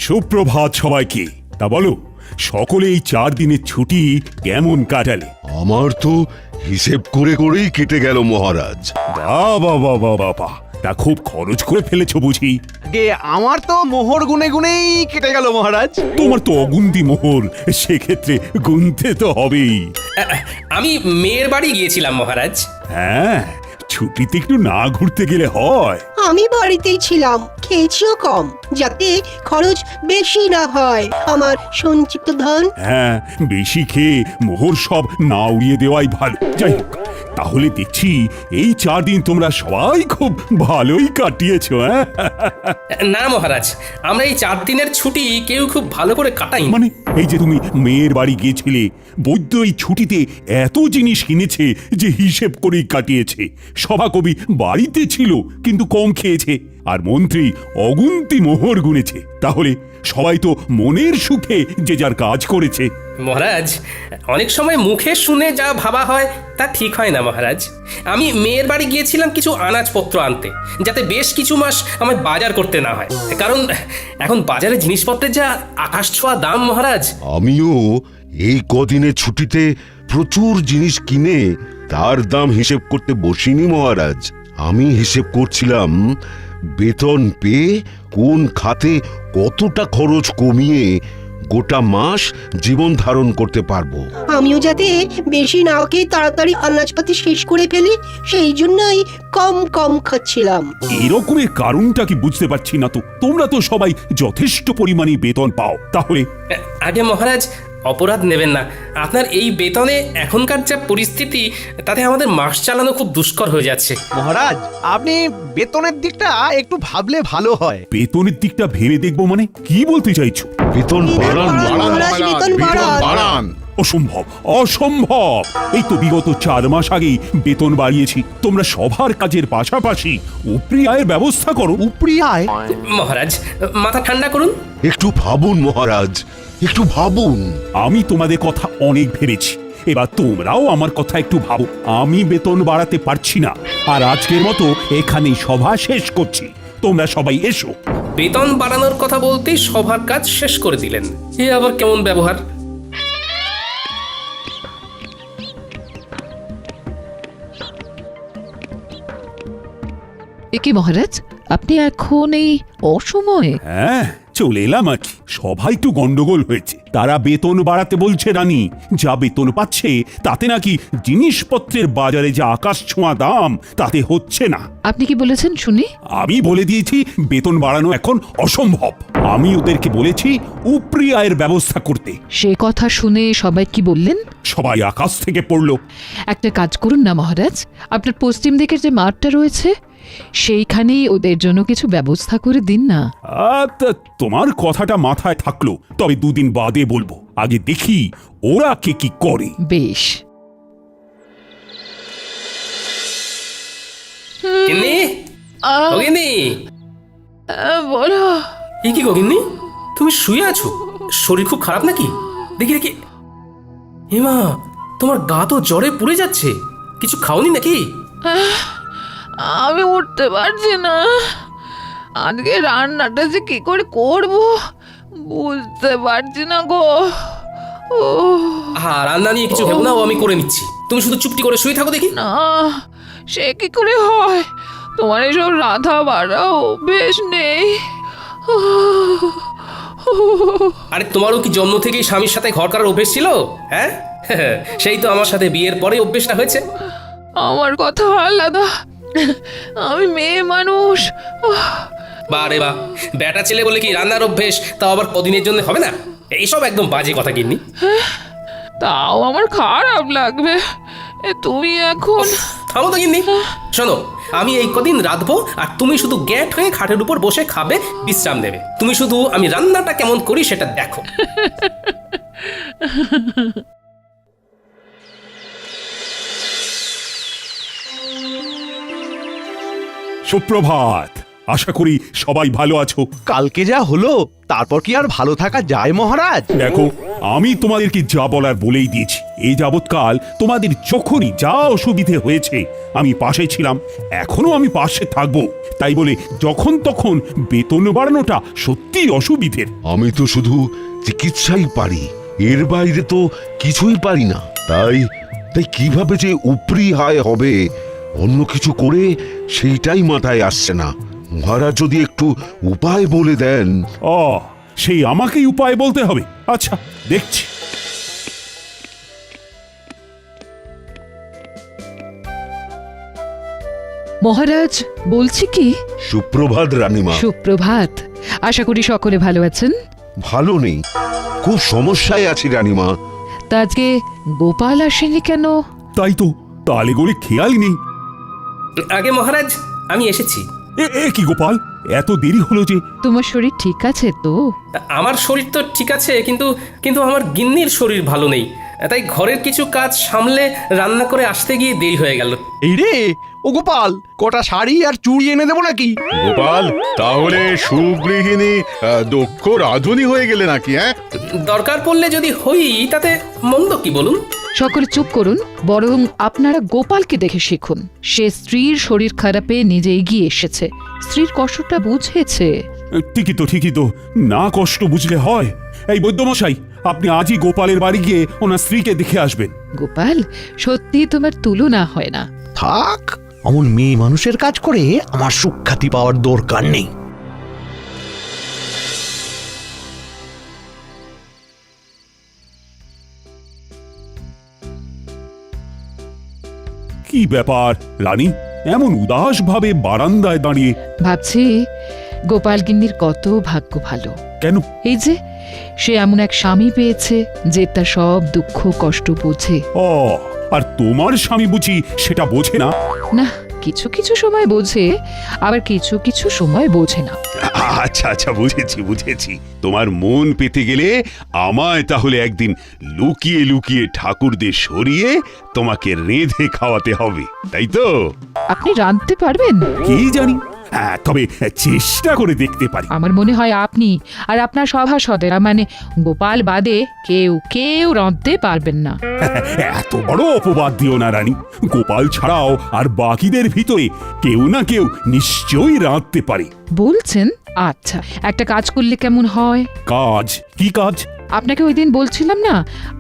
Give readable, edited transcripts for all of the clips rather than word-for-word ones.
সুপ্রভাত সবাইকে। তা বলো, সকলে এই 4 দিনের ছুটি কেমন কাটালে? আমার তো হিসেব করে করেই কেটে গেল মহারাজ। বাবা বাবা বাবা, তা খুব খরচ করে ফেলেছো বুঝি? আগে আমার তো মোহর গুনে গুনেই কেটে গেল মহারাজ। তোমার তো অগুন্তি মোহর, সেক্ষেত্রে গুনতে তো হবেই। আমি মেয়ের বাড়ি গিয়েছিলাম মহারাজ। হ্যাঁ, ছুটিতে একটু না ঘুরতে গেলে হয়? আমি বাড়িতেই ছিলাম, খেয়েছিও কম, যাতে খরচ বেশি না হয় আমার সঞ্চিত ধন। হ্যাঁ, বেশি খেয়ে মোহর সব না উড়িয়ে দেওয়াই ভালো। যাই হোক, তাহলে দেখছি এই 4 দিন তোমরা সবাই খুব ভালোই কাটিয়েছো। হ্যাঁ, না মহারাজ, আমরা এই 4 দিনের ছুটি কেউ খুব ভালো করে কাটাই। মানে এই যে তুমি মেয়ের বাড়ি গিয়েছিলে, বৈদ্য এই ছুটিতে এত জিনিস কিনেছে যে হিসেব করেই কাটিয়েছে। সভাকবি বাড়িতে ছিল কিন্তু কম খেয়েছে, আর মন্ত্রী অগুন্তি মোহর গুনেছে। তাহলে সবাই তো মনের সুখে যে যার কাজ করেছে। মহারাজ, অনেক সময় মুখে শুনে যা ভাবা হয় তা ঠিক হয় না মহারাজ। আমি মেয়ের বাড়ি গিয়েছিলাম কিছু আনাজপত্র আনতে, যাতে বেশ কিছু মাস আমার বাজার করতে না হয়। কারণ এখন বাজারে জিনিসপত্রের যা আকাশ ছোঁয়া দাম মহারাজ। আমিও এই কদিনের ছুটিতে প্রচুর জিনিস কিনে তার দাম হিসেব করতে বসিনি মহারাজ। আমি হিসেব করছিলাম বেতন পেয়ে কোন খাতে কতটা খরচ কমিয়ে গোটা মাস জীবন ধারণ করতে পারবো। আমিও যাতে বেশি না খেয়ে তাড়াতাড়ি আনাজপাতি শেষ করে ফেলি, সেই জন্যই কম কম খাচ্ছিলাম। এরকমের কারণটা কি বুঝতে পারছি না তো। তোমরা তো সবাই যথেষ্ট পরিমাণে বেতন পাও, তাহলে আগে মহারাজ, অপরাধ নেবেন না। আপনার এই বেতনে এখনকার যা পরিস্থিতি, তাতে আমাদের মাস চালানো খুব দুষ্কর হয়ে যাচ্ছে। মহারাজ, আপনি বেতনের দিকটা একটু ভাবলে ভালো হয়। বেতনের দিকটা ভেবে দেখবো মানে কি বলতে চাইছো? বেতন বাড়ান মহারাজ, বেতন বাড়ান। অসম্ভব, অসম্ভব। এই তো বিগত 4 মাস আগেই বেতন বাড়িয়েছি। তোমরা সবার কাজের পাশাপাশি উপরি আয়ের ব্যবস্থা করো। উপরি আয়? মহারাজ, মাথা ঠান্ডা করুন। একটু ভাবুন মহারাজ, একটু ভাবুন। আমি তোমাদের কথা অনেক ভেবেছি, এবার তোমরাও আমার কথা একটু ভাবো। আমি বেতন বাড়াতে পারছি না, আর আজকের মতো এখানেই সভা শেষ করছি। তোমরা সবাই এসো। বেতন বাড়ানোর কথা বলতেই সবার কাজ শেষ করে দিলেন। এ আবার কেমন ব্যবহার? একি মহারাজ, আপনি এখন এই অসময়ে? হ্যাঁ, চলে এলাম আর কি। সবাই একটু গন্ডগোল হয়েছে। তারা বেতন বাড়াতে বলছে রানী। যা বেতন পাচ্ছে তাতে নাকি জিনিসপত্রের বাজারে যা আকাশ ছোঁয়া দাম, তাতে হচ্ছে না। আপনি কি বলেছেন শুনি? আমি বলে দিয়েছি বেতন বাড়ানো এখন অসম্ভব। আমি ওদেরকে বলেছি উপরি আয়ের ব্যবস্থা করতে। সে কথা শুনে সবাই কি বললেন? সবাই আকাশ থেকে পড়লো। একটা কাজ করুন না মহারাজ, আপনার পশ্চিম দিকের যে মাঠটা রয়েছে সেইখানেই ওদের জন্য কিছু ব্যবস্থা করে দিন না। তোমার কথাটা মাথায় থাকলো, তবে 2 দিন বাদে বলবো। আগে দেখি ওরা কে কি করে। বেশ। গিন্নি, ও গিন্নি। বলো। এ কি গো গিন্নি, তুমি শুয়ে আছো? শরীর খুব খারাপ নাকি? দেখি দেখি। হেমা, তোমার গা তো জ্বরে পুড়ে যাচ্ছে। কিছু খাওনি নাকি? আমি উঠতে পারছি না। আজকে রান্নাটা যে কি করে করব বুঝতে পারছি না গো। হ্যাঁ, রান্না নিয়ে কিছু ভেবো না, ও আমি করে নিচ্ছি। তুমি শুধু চুপটি করে শুয়ে থাকো দেখি। না, সে কি করে হয়? তোমার এসব রাধা বাড়া অভ্যেস নেই। আরে তোমারও কি জন্ম থেকেই স্বামীর সাথে ঘর করার অভ্যেস ছিল? হ্যাঁ, সেই তো আমার সাথে বিয়ের পরে অভ্যেসটা হয়েছে। আমার কথা আলাদা, আমি মেয়ে মানুষ। বা রে বা, বেটা ছেলে বলে কি রান্নার অভ্যেস তাও আবার কদিনের জন্য হবে না? এইসব একদম বাজে কথা গিন্নি। তাও আমার খারাপ লাগবে। তুমি এখন থামো তো গিন্নি। শোনো, আমি এই কদিন রাঁধবো, আর তুমি শুধু গ্যাট হয়ে খাটের উপর বসে খাবে, বিশ্রাম নেবে। তুমি শুধু আমি রান্নাটা কেমন করি সেটা দেখো। সুপ্রভাত। আশা করি সবাই ভালো আছো। কালকে যা হলো তারপর কি আর ভালো থাকা যায় মহারাজ? দেখো, আমি তোমাদেরকে যা বলার বলেই দিয়েছি। এই যাবৎকাল তোমাদের যখনই যা অসুবিধে হয়েছে আমি পাশে ছিলাম, এখনো আমি পাশে থাকবো। তাই বলে যখন তখন বেতন বাড়ানোটা সত্যি অসুবিধের। আমি তো শুধু চিকিৎসাই পারি, এর বাইরে তো কিছুই পারি না। তাই তাই কিভাবে যে উপরি আয় হবে অন্য কিছু করে সেইটাই মাথায় আসছে না। মহারাজ যদি একটু উপায় বলে দেন। সেই আমাকেই উপায় বলতে হবে? আচ্ছা, দেখছি। মহারাজ, বলছি কি, সুপ্রভাত রানীমা। সুপ্রভাত। আশা করি সকলে ভালো আছেন। ভালো নেই, খুব সমস্যায় আছি রানীমা। তা আজকে গোপাল আসেনি কেন? তাই তো, তালে গলে খেয়ালই নেই। আগে মহারাজ, আমি এসেছি। এ কি গোপাল, এত দেরি হলো যে? তোমার শরীর ঠিক আছে তো? আমার শরীর তো ঠিক আছে, কিন্তু কিন্তু আমার গিন্নির শরীর ভালো নেই। তাই ঘরের কিছু কাজ সামলে রান্না করে আসতে গিয়ে দেরি হয়ে গেল। এই রে, ও গোপাল, কটা শাড়ি আর চুড়ি এনে দেবো নাকি? গোপাল, তাহলে সুগৃহিণী দক্ষ রাধুনী হয়ে গেলে নাকি? দরকার পড়লে যদি হই তাতে মন্দ কি বলুন? সকলে চুপ করুন, বরং আপনারা গোপালকে দেখে শিখুন। সে স্ত্রীর শরীর খারাপে নিজে এগিয়ে এসেছে, স্ত্রীর কষ্টটা বুঝেছে। ঠিকই তো, না কষ্ট বুঝলে হয়। এই বৈদ্যমশাই, আপনি আজই গোপালের বাড়ি গিয়ে ওনার স্ত্রীকে দেখে আসবেন। গোপাল, সত্যি তোমার তুলনা হয় না। থাক, অমন মেয়ে মানুষের কাজ করে আমার সুখ্যাতি পাওয়ার দরকার নেই। কি ব্যাপার রানী, এমন উদাস ভাবে বারান্দায় দাঁড়িয়ে? ভাবছি গোপাল গিন্নির কত ভাগ্য ভালো। কেন? এই যে সে এমন এক স্বামী পেয়েছে যে তার সব দুঃখ কষ্ট বোঝে। আর তোমার স্বামী বুঝি সেটা বোঝে না? না, কিছু কিছু সময় বোঝে, আবার কিছু কিছু সময় বোঝে না। আচ্ছা, বুঝেছি। তোমার মন পেতে গেলে আমায় তাহলে একদিন লুকিয়ে লুকিয়ে ঠাকুরদের সরিয়ে তোমাকে রেঁধে খাওয়াতে হবে, তাই তো? আপনি রাঁধতে পারবেন? কি জানি, তবে চেষ্টা করে দেখতে পারি। আমার মনে হয় আপনি আর আপনার সভাসদেরা, মানে গোপাল বাদে কেউ রাঁধতে পারবেন না। এত বড় অপবাদ দিও না রানী। গোপাল ছাড়াও আর বাকিদের ভিতরে কেউ না কেউ নিশ্চয়ই রাঁধতে পারে। বলছেন? আচ্ছা, একটা কাজ করলে কেমন হয়? কাজ? কি কাজ? আপনাকে ওই দিন বলছিলাম না,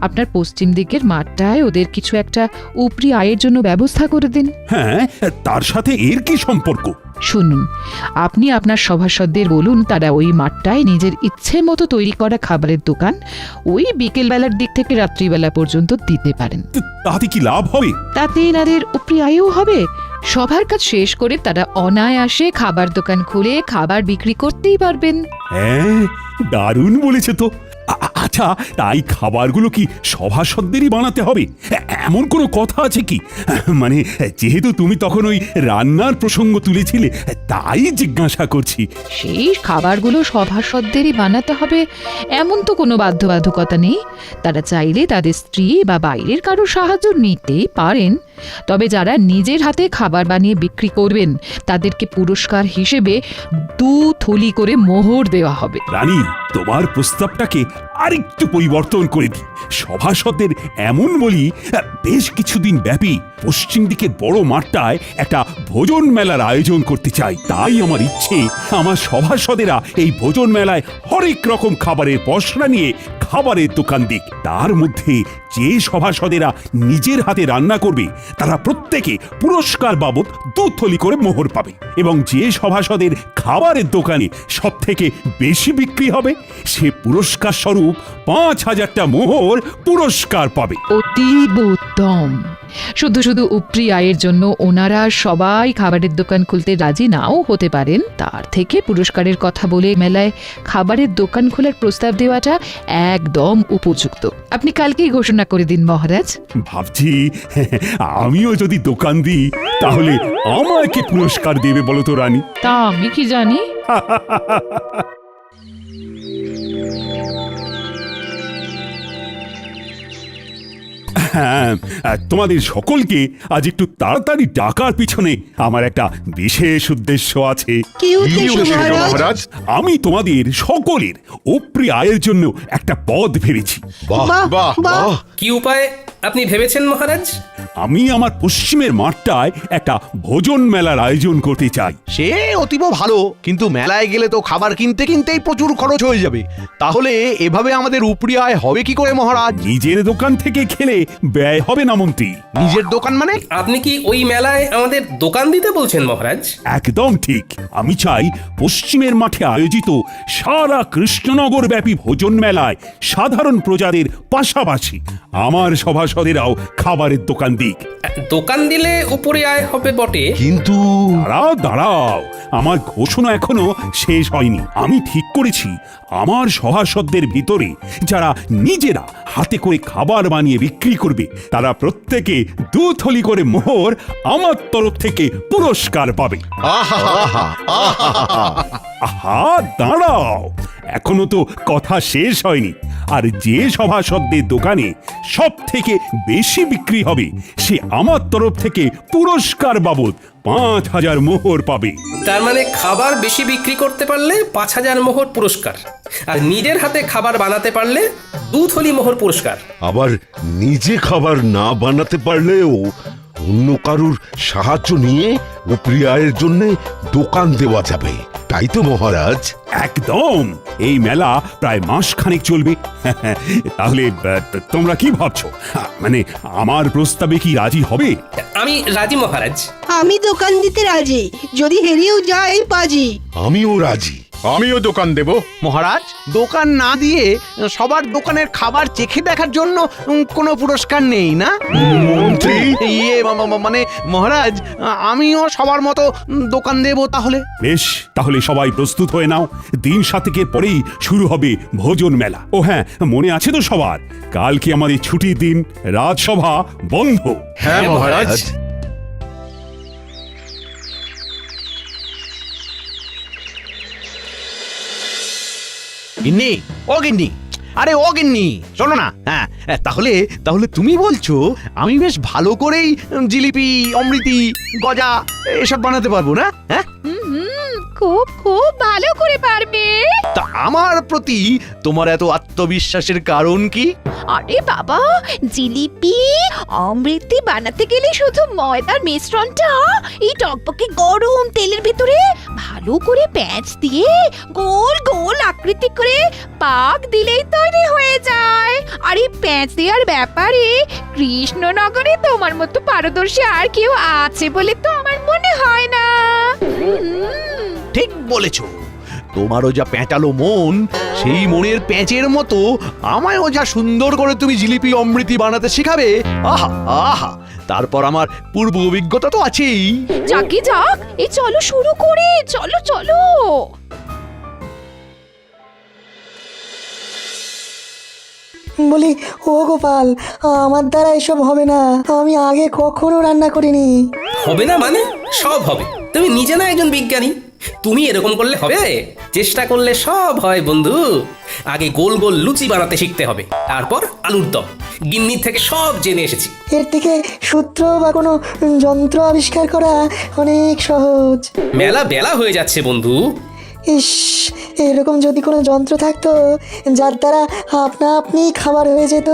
আপনার পশ্চিম দিকের মাঠটায় ওদের কিছু একটা উপরি আয়ের জন্য ব্যবস্থা করে দিন। হ্যাঁ, তার সাথে এর কি সম্পর্ক? শুনুন, আপনি আপনার সভাসদদের বলুন তারা ওই মাঠটায় নিজের ইচ্ছে মতো তৈরি করা খাবারের দোকান ওই বিকেলবেলার দিক থেকে রাত্রিবেলা পর্যন্ত দিতে পারেন। তাতে কি লাভ হবে? তাতে এনাদের উপরি আয়ও হবে। সবার কাজ শেষ করে তারা অনায়াসে খাবার দোকান খুলে খাবার বিক্রি করতেই পারবেন। হ্যাঁ, দারুণ বলেছে তো। আচ্ছা, তাই খাবারগুলো কি সভাসদেরই বানাতে হবে? এমন কোনো কথা আছে কি? মানে যেহেতু তুমি তখন ওই রান্নার প্রসঙ্গ তুলেছিলে, তাই জিজ্ঞাসা করছি। সেই খাবারগুলো সভাসদেরই বানাতে হবে এমন তো কোনো বাধ্যবাধকতা নেই। তারা চাইলে তাদের স্ত্রী বা বাইরের কারো সাহায্য নিতেই পারেন। তবে যারা নিজের হাতে খাবার বানিয়ে বিক্রি করবেন তাদেরকে পুরস্কার হিসেবে 2 থলি করে মোহর দেওয়া হবে। রানী, তোমার প্রস্তাবটাকে আরেকটু পরিবর্তন করে দিই। সভাসদের এমন বলি, বেশ কিছুদিন ব্যাপী পশ্চিম দিকের বড় মাঠটায় একটা ভোজন মেলার আয়োজন করতে চাই। তাই আমার ইচ্ছে, আমার সভাসদেরা এই ভোজন মেলায় হরেক রকম খাবারের পসরা নিয়ে খাবারের দোকান দিক। তার মধ্যে যে সভাসদেরা নিজের হাতে রান্না করবে তারা প্রত্যেকে পুরস্কার বাবদ 2 থলি করে মোহর পাবে, এবং যে সভাসদের খাবারের দোকানে সব থেকে বেশি বিক্রি হবে সে পুরস্কার স্বরূপ 5000টা মোহর পুরস্কার পাবে। অতীব উত্তম। শুধু উপরি আয়ের জন্য ওনারা সবাই খাবারের দোকান খুলতে রাজি নাও হতে পারেন, তার থেকে পুরস্কারের কথা বলে মেলায় খাবারের দোকান খোলার প্রস্তাব দেওয়াটা একদম উপযুক্ত। আপনি কালকেই ঘোষণা করে দিন মহারাজ। ভাবছি আমিও যদি দোকান দিই তাহলে আমাকে পুরস্কার দেবে বলো তো রানী? তা আমি কি জানি। হ্যাঁ, তোমাদের সকলকে আজ একটু তাড়াতাড়ি ডাকার পিছনে আমার একটা বিশেষ উদ্দেশ্য আছে। কি উদ্দেশ্য মহারাজ? মহারাজ, আমি তোমাদের সকলের উপরি আয়ের জন্য একটা পদ ভেবেছি। বাহ বাহ, বাহ বাহ। বাহ। কি উপায় আপনি ভেবেছেন মহারাজ? আমি আমার পশ্চিমের মাঠটায় একটা ভোজন মেলার আয়োজন করতে চাই। সে অতীব ভালো, কিন্তু মেলায় গেলে তো খাবার কিনতে কিনতেই প্রচুর খরচ হয়ে যাবে। তাহলে এভাবে আমাদের উপরি আয় হবে কি করে মহারাজ? নিজের দোকান থেকে খেলে ব্যয় হবে না মন্ত্রী। নিজের দোকান মানে? আপনি কি ওই মেলায় আমাদের দোকান দিতে বলছেন মহারাজ? একদম ঠিক। আমি চাই পশ্চিমের মাঠে আয়োজিত সারা কৃষ্ণনগর ব্যাপী ভোজন মেলায় সাধারণ প্রজাদের পাশাপাশি আমার সভাসদেরাও খাবারের দোকান দিক। দোকান দিলে উপরে আয় হবে বটে, কিন্তু দাঁড়াও দাঁড়াও, আমার ঘোষণা এখনো শেষ হয়নি। আমি ঠিক করেছি আমার সভাসদদের ভিতরে যারা নিজেরা হাতে করে খাবার বানিয়ে বিক্রি করবে তারা প্রত্যেকে 2 থলি করে মোহর আমার তরফ থেকে পুরস্কার পাবে। আহা দাঁড়াও, এখনো তো কথা শেষ হয়নি। আর যে সভাসদদের দোকানে সব থেকে বেশি বিক্রি হবে সে আমার তরফ থেকে পুরস্কার বাবদ 5,000 মোহর পাবে। তার মানে খাবার বেশি বিক্রি করতে পারলে 5,000 মোহর পুরস্কার, আর নিজের হাতে খাবার বানাতে পারলে 2 থলি মোহর পুরস্কার। আবার নিজে খাবার না বানাতে পারলেও অন্য কারুর সাহায্য নিয়ে উপরি আয়ের জন্য দোকান দেওয়া যাবে, তাই তো মহারাজ? একদম। এই মেলা প্রায় মাসখানেক চলবে। তাহলে তোমরা কি ভাবছো? মানে আমার প্রস্তাবে কি রাজি হবে? আমি রাজি মহারাজ। আমি দোকান দিতে রাজি, যদি হেরেও যাই বাজি। আমিও রাজি। আমিও দোকান দেব। মহারাজ, দোকান না দিয়ে সবার দোকানের খাবার চেখে দেখার জন্য কোনো পুরস্কার নেই না? মন্ত্রী, ইয়ে মানে মহারাজ, আমিও সবার মতো দোকান দেব তাহলে। বেশ, তাহলে সবাই প্রস্তুত হয়ে নাও। দিন 7 পরেই শুরু হবে ভোজন মেলা। ও হ্যাঁ, মনে আছে তো সবার, কালকে আমাদের ছুটির দিন, রাজসভা বন্ধ। হ্যাঁ মহারাজ। গিন্নি, ও গিন্নি, আরে ও গিন্নি, শোনো না। হ্যাঁ, তাহলে তাহলে তুমি বলছো আমি বেশ ভালো করেই জিলিপি, অমৃতি, গজা এসব বানাতে পারবো না? হ্যাঁ, খুব খুব ভালো করে পারবে। তা আমার প্রতি তোমার এত আত্মবিশ্বাসের কারণ কি? আরে বাবা, জিলিপি অমৃতি বানাতে গেলে শুধু ময়দার মিশ্রণটা এই টকবকে গরম তেলের ভিতরে ভালো করে প্যাঁচ দিয়ে গোল গোল আকৃতি করে পাক দিলেই তৈরি হয়ে যায়। আর এই প্যাঁচ দেওয়ার ব্যাপারে কৃষ্ণনগরে তোমার মতো পারদর্শী আর কেউ আছে বলে তো আমার মনে হয় না। ঠিক বলেছো। তোমারও যা প্যাঁচালো মন, সেই মনের প্যাঁচের মতো আমায়ও যা সুন্দর করে তুমি জিলিপি অমৃতি বানাতে শেখাবে। আহা আহা, তারপর আমার পূর্ব অভিজ্ঞতা তো আছেই। যাকে যাক, এই চলো শুরু করে, চলো চলো। বলি, ও গোপাল, আমার দ্বারা এসব হবে না। আমি আগে কখনো রান্না করিনি। হবে না মানে? সব হবে। তুমি নিজে না একজন বিজ্ঞানী, তুমি এরকম করলে হবে? চেষ্টা করলে সব হয় বন্ধু। আগে গোল গোল লুচি বানাতে শিখতে হবে, তারপর আলুর দম। গিন্নি থেকে সব জেনে এসেছি। এর থেকে সূত্র বা কোনো যন্ত্র আবিষ্কার করা অনেক সহজ। মেলা বেলা হয়ে যাচ্ছে বন্ধু। ইস, এরকম যদি কোনো যন্ত্র থাকতো যার দ্বারা আপনা আপনি খাবার হয়ে যেত।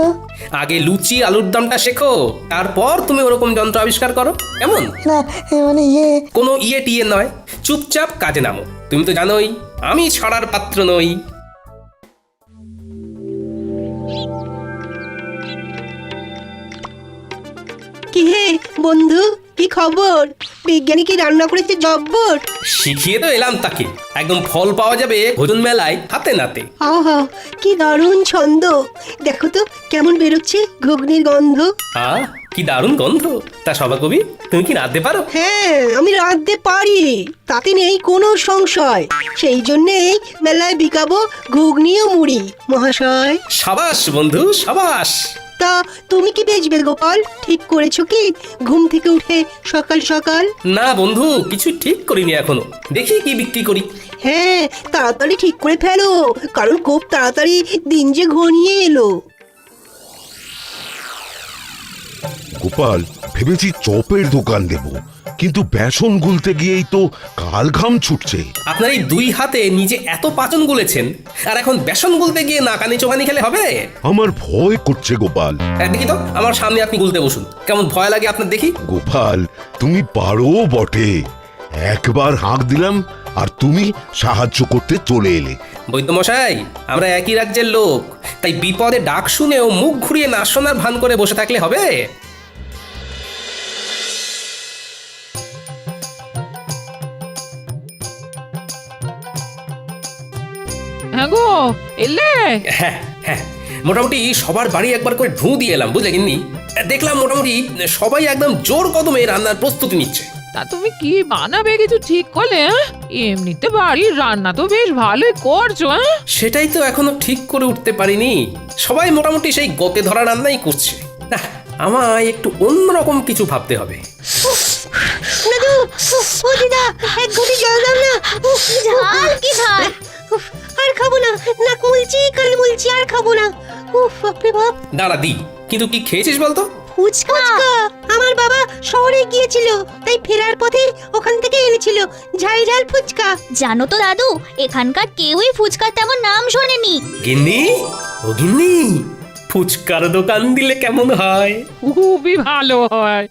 আগে লুচি আলুর দমটা শেখো, তারপর তুমি ওরকম যন্ত্র আবিষ্কার করো, কেমন? না, মানে কোনো ইয়ে টিয়ে নয়, চুপচাপ কাজে নামো। তুমি তো জানোই আমি ছড়ার পাত্র নই। কি হে বন্ধু, কি খবর? বিজ্ঞানী কি রান্না করেছে জব্বর? শিখিয়ে তো এলাম তাকে, একদম ফল পাওয়া যাবে ভোজন মেলায় হাতে নাতে। আহা, কি দারুণ ছন্দ! দেখো তো কেমন বেরোচ্ছে ঘুগনির গন্ধ। কি দারুণ গন্ধ! তা সভাকবি, তুমি কি রাঁধতে পারো? হ্যাঁ, আমি রাঁধতে পারি, তাতে নেই কোনো সংশয়। সেই জন্যেই মেলায় বিকাবো ঘুগনি ও মুড়ি মহাশয়। সাবাস বন্ধু, সাবাস। তা তুমি কি বেচবে গোপাল? ঠিক করেছো কি ঘুম থেকে উঠে সকাল সকাল? না বন্ধু, কিছু ঠিক করিনি এখনো, দেখি কি বিক্রি করি। হ্যাঁ, তাড়াতাড়ি ঠিক করে ফেলো, কারণ খুব তাড়াতাড়ি দিন যে ঘনিয়ে এলো। গোপাল, ভেবেছি চপের দোকান দেব। কিন্তু বেসন গুলতে গিয়েই তো কাল ঘাম ছুটছে। আপনার এই দুই হাতে নিজে এত পাচন গুলেছেন, আর এখন বেসন গুলতে গিয়ে নাকানি চোখানি খেলে হবে? আমার ভয় করছে গোপাল। দেখি তো, আমার সামনে আপনি গুলতে বসুন, কেমন ভয় লাগে আপনার দেখি। গোপাল, তুমি পারো বটে। একবার হাঁক দিলাম আর তুমি সাহায্য করতে চলে এলে। বৈদ্যমশাই, আমরা একই রাজ্যের লোক, তাই বিপদে ডাক শুনেও মুখ ঘুরিয়ে না শোনার ভান করে বসে থাকলে হবে? হ্যাঁ গো, এলে? হ্যাঁ হ্যাঁ, মোটামুটি সবার বাড়ি একবার করে ঢু দিয়ে এলাম, বুঝলে গিন্নি। দেখলাম মোটামুটি সবাই একদম জোর কদমে রান্নার প্রস্তুতি নিচ্ছে। তা তুমি কি বানাবে কিছু ঠিক করলে? এমনিতে বাড়ির রান্না তো বেশ ভালোই করছো। সেটাই তো এখনো ঠিক করে উঠতে পারিনি। সবাই মোটামুটি সেই গতে ধরা রান্নাই করছে। না, আমায় একটু অন্যরকম কিছু ভাবতে হবে। দাদু, ও দিদা, এক ঘটি জল দাও না। ঝাল কি ঝাল! আর খাবো না, না কুলছি কাল বলছি, আর খাবো না। উফ, বাপরে বাপ। দাঁড়া দি, কিন্তু কি খেয়েছিস বলতো? ফুচকা। আমার বাবা শহরে গিয়েছিল, তাই ফেরার পথে ওখান থেকে এনেছিল ঝাল ঝাল ফুচকা। জানো তো দাদু, এখানকার কেউই ফুচকার তেমন নাম শোনেনি। গিন্নি, ও গিন্নি, ফুচকার দোকান দিলে কেমন হয়? খুবই ভালো হয়।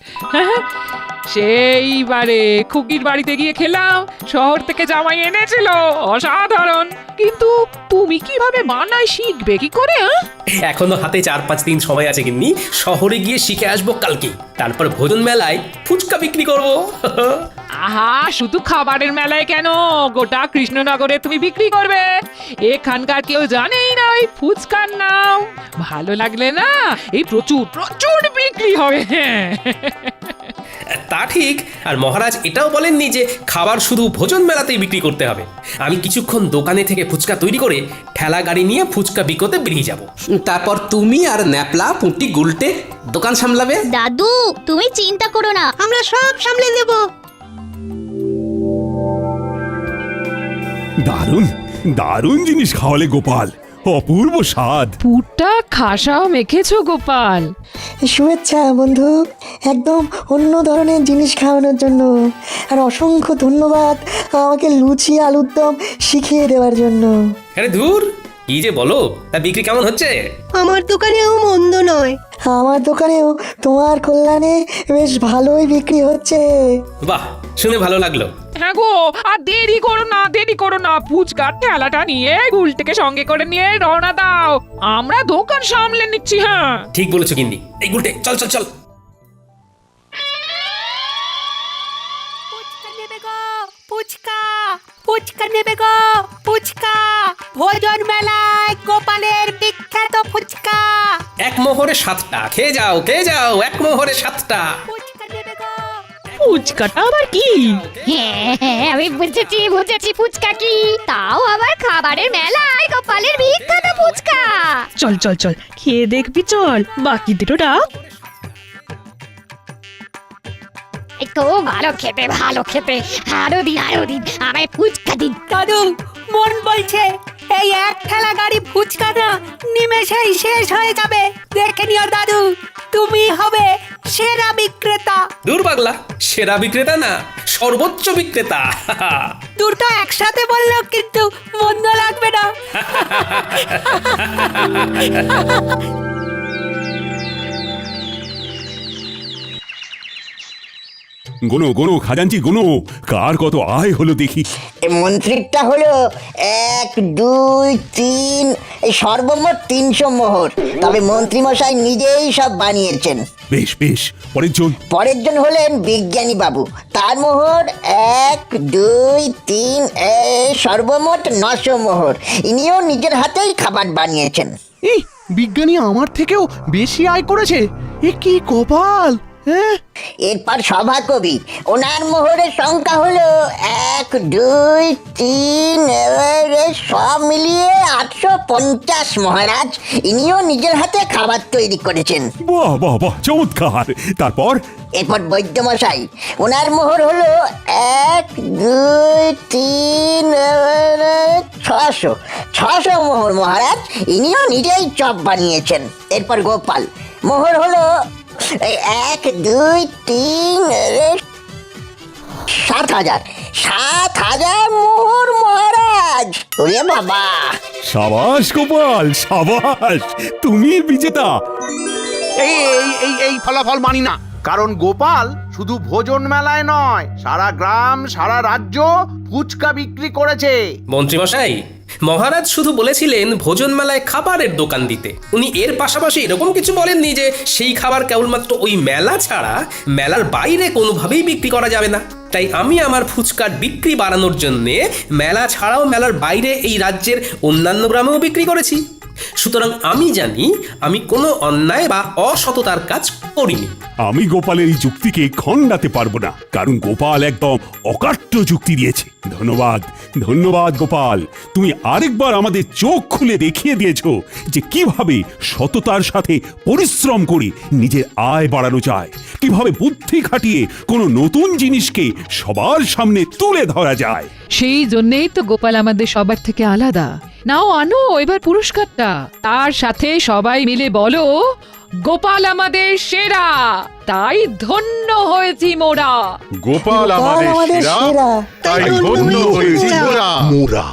সেইবারে খুকির বাড়িতে গিয়ে খেলাম, শহর থেকে জামাই এনেছিল, অসাধারণ। কিন্তু তুমি কিভাবে বানাই শিখবে কি করে? এখনো হাতে 4-5 দিন সময় আছে গিন্নি। শহরে গিয়ে শিখে আসবো কালকে, তারপর ভোজন মেলায় ফুচকা বিক্রি করবো। আহা, শুধু খাবারের মেলায় কেন, গোটা কৃষ্ণনগরে তুমি বিক্রি করবে। এখানকার কেউ জানেই না ওই ফুচকার নাম। ভালো লাগলে না, এই প্রচুর প্রচুর বিক্রি হবে। তা ঠিক। আর মহারাজ এটাও বলেননি যে খাবার শুধু ভোজন মেলাতেই বিক্রি করতে হবে। আমি কিছুক্ষণ দোকানে থেকে ফুচকা তৈরি করে ঠেলা গাড়ি নিয়ে ফুচকা বিকোতে বেরিয়ে যাব। তারপর তুমি আর ন্যাপলা পুঁটি গুলটে দোকান সামলাবে। দাদু, তুমি চিন্তা করো না, আমরা সব সামলে দেব। দারুণ দারুণ জিনিস খাওয়ালে গোপাল, অপূর্ব স্বাদ। পুরটা খাসাও মেখেছো গোপাল। শুভেচ্ছা বন্ধু, একদম অন্য ধরনের জিনিস খাওয়ানোর জন্য। আর অসংখ্য ধন্যবাদ আমাকে লুচি আলুর দম শিখিয়ে দেওয়ার জন্য। আরে ধুর, কি যে বলো। তা বিক্রি কেমন হচ্ছে? আমার দোকানেও মন্দ নয়। আমার দোকানেও তোমার কল্যাণে বেশ ভালোই বিক্রি হচ্ছে। বাহ, শুনে ভালো লাগলো। হ্যাঁ গো, আর দেরি করো না, দেরি করো না, ফুচকার ঠেলাটা নিয়ে গুলটিকে সঙ্গে করে নিয়ে রওনা দাও, আমরা দোকান সামলে নিচ্ছি। হ্যাঁ, ঠিক বলেছো গিন্নি। এই গুলটে, চল চল চল। ফুচকা নেবে গো, ফুচকা, ফুচকা নেবে গো, ফুচকা। ভোজন মেলায় গোপালের বিখ্যাত ফুচকা। এক মোহরে 7টা, খেয়ে যাও খেয়ে যাও, এক মোহরে 7টা। ফুচকা নেবে গো। ফুচকাটা আবার কি? হ্যাঁ, আমি বুঝেছি বুঝেছি, ফুচকা কি। তাও আবার খাবারের মেলায় গোপালের বিখ্যাত ফুচকা। চল চল চল, খেয়ে দেখবি, চল বাকিদেরও ডাক। খুব ভালো খেতে, ভালো খেতে। আরো দিন, আরো দিন, আমায় ফুচকা দিন। দাদু, মন বলছে এই এক ঠেলা গাড়ি ফুচকা না নিমেষেই শেষ হয়ে যাবে। দেখে নিও দাদু, তুমি হবে সেরা বিক্রেতা। দূর পাগলা, সেরা বিক্রেতা না, সর্বোচ্চ বিক্রেতা। দুটো একসাথে বললেও কিন্তু মন্দ লাগবে না। গোনো গোনো খাজাঞ্চি গোনো, কার কত আয় হলো দেখি। মন্ত্রীরটা হলো 1, 2, 3, এই সর্বমোট 300 মোহর। তবে মন্ত্রী মশাই নিজেই সব বানিয়েছেন। বেশ বেশ, পরের জন। পরের জন হলেন বিজ্ঞানী বাবু, তার মোহর 1, 2, 3, সর্বমোট 900 মোহর। ইনিও নিজের হাতেই খাবার বানিয়েছেন। এই বিজ্ঞানী আমার থেকেও বেশি আয় করেছে, এ কি কপাল। হ্যাঁ, এরপর সভাকবি, ওনার মোহরের সংখ্যা হলো 1, 2, 3, সব মিলিয়ে 850 মহারাজ। ইনিও নিজের হাতে খাবার তৈরি করেছেন। বাহ বাহ বাহ, চমৎকার। তারপর এরপর বৈদ্যমশাই, ওনার মোহর হলো 1, 2, 3, 600 মোহর মহারাজ। ইনিও নিজেই চপ বানিয়েছেন। এরপর গোপাল, মোহর হলো 1, 2, 3, 7,000 7,000 মোহর মহারাজ। ওরে বাবা, সাবাস গোপাল সাবাস, তুমি বিজেতা। এই এই এই এই ফলাফল মানি না, কারণ গোপাল শুধু ভোজন মেলায় নয়, সারা গ্রাম সারা রাজ্য ফুচকা বিক্রি করেছে। মন্ত্রীমশাই, মহারাজ শুধু বলেছিলেন ভোজন মেলায় খাবারের দোকান দিতে। উনি এর পাশাপাশি এরকম কিছু বলেননি যে সেই খাবার কেবলমাত্র ওই মেলা ছাড়া মেলার বাইরে কোনোভাবেই বিক্রি করা যাবে না। তাই আমি আমার ফুচকার বিক্রি বাড়ানোর জন্য মেলা ছাড়াও মেলার বাইরে এই রাজ্যের অন্যান্য গ্রামেও বিক্রি করেছি। সুতরাং আমি জানি আমি কোনো অন্যায় বা অসততার কাজ করিনি। আমি গোপালের এই যুক্তিকে খণ্ডাতে পারবো না, কারণ গোপাল একদম অকাট্য যুক্তি দিয়েছে। ধন্যবাদ ধন্যবাদ গোপাল, তুমি আরেকবার আমাদের চোখ খুলে দেখিয়ে দিয়েছো যে কিভাবে সততার সাথে পরিশ্রম করে নিজের আয় বাড়ানো যায়, কিভাবে বুদ্ধি খাটিয়ে কোনো নতুন জিনিসকে সবার সামনে তুলে ধরা যায়। সেই জন্যেই তো গোপাল আমাদের সবার থেকে আলাদা। নাও আনো এবার পুরস্কারটা, তার সাথে সবাই মিলে বলো গোপাল আমাদের সেরা, তাই ধন্য হয়েছি মোরা। গোপাল আমাদের সেরা, তাই ধন্য হয়েছি মোরা।